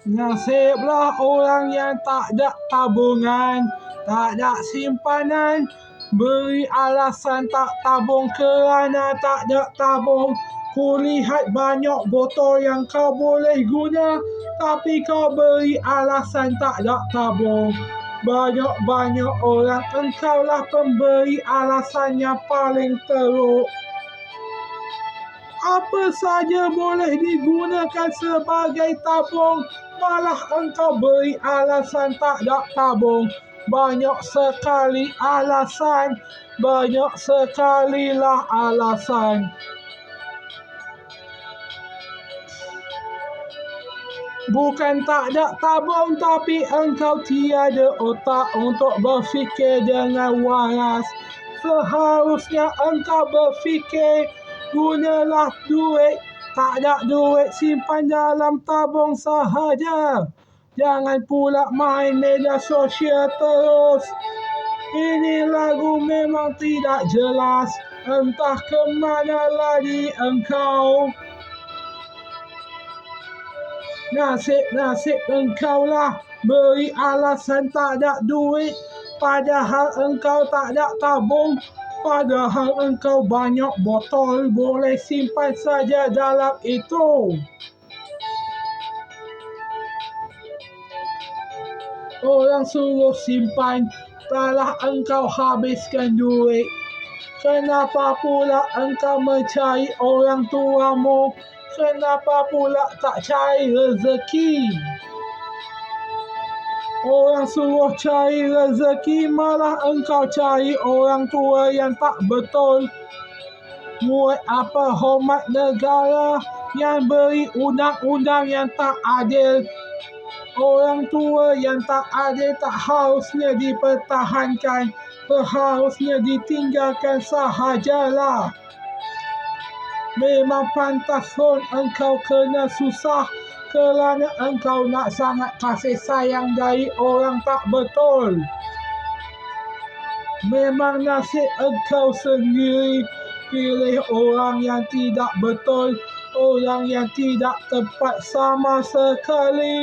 Nasiblah orang yang tak ada tabungan, tak ada simpanan. Beri alasan tak tabung kerana tak ada tabung. Kulihat banyak botol yang kau boleh guna, tapi kau beri alasan tak ada tabung. Banyak-banyak orang, engkaulah pemberi alasan yang paling teruk. Apa saja boleh digunakan sebagai tabung, malah engkau beri alasan tak ada tabung. Banyak sekali alasan, banyak sekalilah alasan. Bukan tak ada tabung, tapi engkau tiada otak untuk berfikir dengan waras. Seharusnya engkau berfikir, gunalah duit. Tak ada duit, simpan dalam tabung sahaja. Jangan pula main media sosial terus. Ini lagu memang tidak jelas. Entah ke mana lagi engkau. Nasib engkaulah beri alasan tak ada duit, padahal engkau tak ada tabung. Padahal engkau banyak botol, boleh simpan saja dalam itu. Orang suruh simpan, telah engkau habiskan duit. Kenapa pula engkau mencari orang tuamu? Kenapa pula tak cari rezeki? Orang suruh cari rezeki, malah engkau cari orang tua yang tak betul. Buat apa hormat negara yang beri undang-undang yang tak adil? Orang tua yang tak adil tak harusnya dipertahankan, seharusnya ditinggalkan sahajalah. Memang pantas pun engkau kena susah kerana engkau nak sangat kasih sayang dari orang tak betul. Memang nasib engkau sendiri pilih orang yang tidak betul, orang yang tidak tepat sama sekali.